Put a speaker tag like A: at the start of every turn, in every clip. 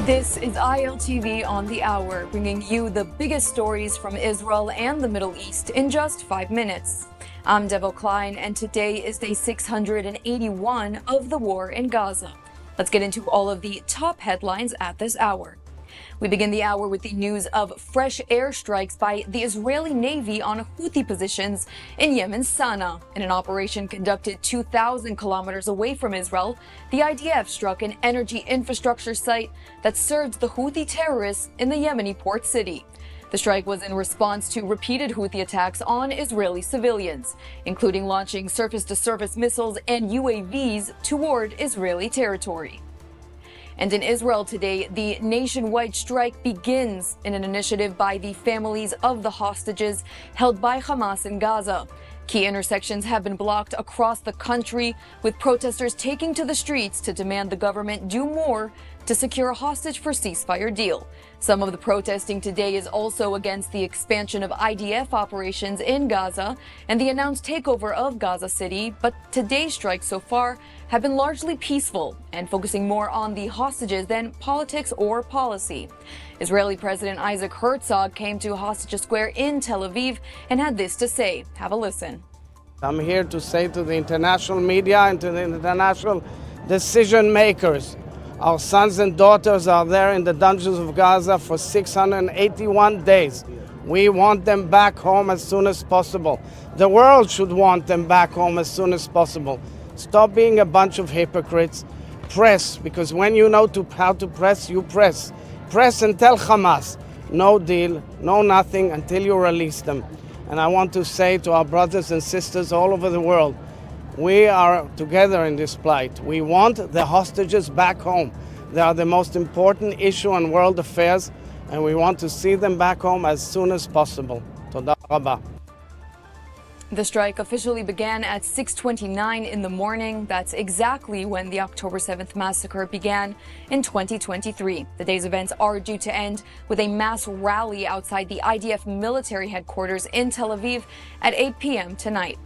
A: This is ILTV on the hour, bringing you the biggest stories from Israel and the Middle East in just 5 minutes. I'm Devo Klein, and today is day 681 of the war in Gaza. Let's get into all of the top headlines at this hour. We begin the hour with the news of fresh airstrikes by the Israeli Navy on Houthi positions in Yemen's Sana'a. In an operation conducted 2,000 kilometers away from Israel, the IDF struck an energy infrastructure site that served the Houthi terrorists in the Yemeni port city. The strike was in response to repeated Houthi attacks on Israeli civilians, including launching surface-to-surface missiles and UAVs toward Israeli territory. And in Israel today, the nationwide strike begins in an initiative by the families of the hostages held by Hamas in Gaza. Key intersections have been blocked across the country, with protesters taking to the streets to demand the government do more to secure a hostage for ceasefire deal. Some of the protesting today is also against the expansion of IDF operations in Gaza and the announced takeover of Gaza City, but today's strikes so far have been largely peaceful and focusing more on the hostages than politics or policy. Israeli President Isaac Herzog came to Hostage Square in Tel Aviv and had this to say. Have a listen.
B: I'm here to say to the international media and to the international decision makers, our sons and daughters are there in the dungeons of Gaza for 681 days. We want them back home as soon as possible. The world should want them back home as soon as possible. Stop being a bunch of hypocrites. Press, because when you know how to press, you press. Press and tell Hamas, no deal, no nothing until you release them. And I want to say to our brothers and sisters all over the world, we are together in this plight. We want the hostages back home. They are the most important issue in world affairs, and we want to see them back home as soon as possible. Toda rabba.
A: The strike officially began at 6:29 in the morning. That's exactly when the October 7th massacre began in 2023. The day's events are due to end with a mass rally outside the IDF military headquarters in Tel Aviv at 8 p.m. tonight.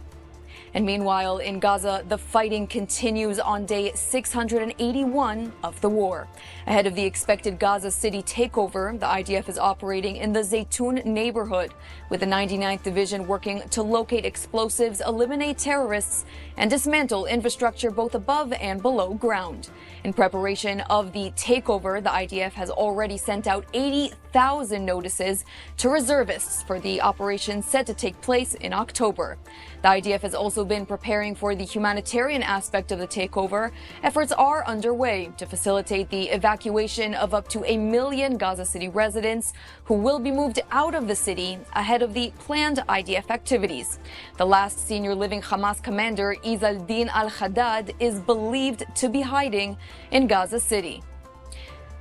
A: And meanwhile, in Gaza, the fighting continues on day 681 of the war. Ahead of the expected Gaza City takeover, the IDF is operating in the Zaytun neighborhood, with the 99th Division working to locate explosives, eliminate terrorists, and dismantle infrastructure both above and below ground. In preparation of the takeover, the IDF has already sent out 80,000 notices to reservists for the operation set to take place in October. The IDF has also been preparing for the humanitarian aspect of the takeover. Efforts are underway to facilitate the evacuation of up to 1 million Gaza City residents who will be moved out of the city ahead of the planned IDF activities. The last senior living Hamas commander, Izzaldin al-Haddad, is believed to be hiding in Gaza City.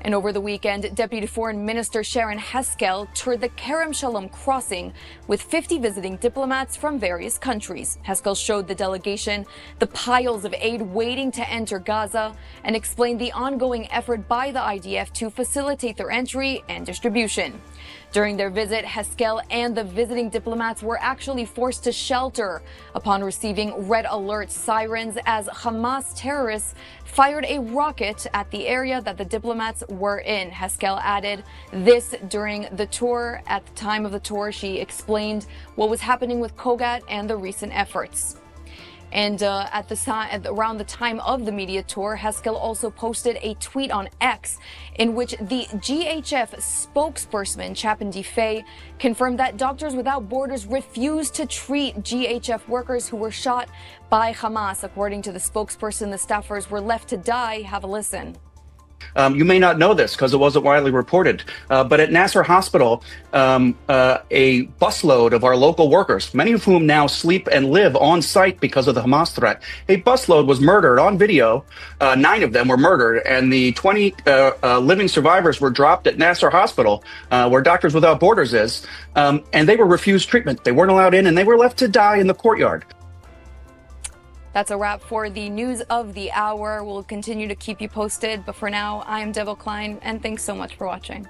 A: And over the weekend, Deputy Foreign Minister Sharon Haskel toured the Kerem Shalom crossing with 50 visiting diplomats from various countries. Haskel showed the delegation the piles of aid waiting to enter Gaza and explained the ongoing effort by the IDF to facilitate their entry and distribution. During their visit, Haskel and the visiting diplomats were actually forced to shelter upon receiving red alert sirens as Hamas terrorists fired a rocket at the area that the diplomats were in. Haskel added this during the tour. At the time of the tour, she explained what was happening with Kogat and the recent efforts. And around the time of the media tour, Haskel also posted a tweet on X in which the GHF spokesperson, Chapin Difei, confirmed that Doctors Without Borders refused to treat GHF workers who were shot by Hamas. According to the spokesperson, the staffers were left to die. Have a listen.
C: You may not know this because it wasn't widely reported, but at Nasser Hospital, a busload of our local workers, many of whom now sleep and live on site because of the Hamas threat, a busload was murdered on video. 9 of them were murdered, and the 20 living survivors were dropped at Nasser Hospital, where Doctors Without Borders is, and they were refused treatment. They weren't allowed in, and they were left to die in the courtyard.
A: That's a wrap for the news of the hour. We'll continue to keep you posted, but for now, I am Devo Klein, and thanks so much for watching.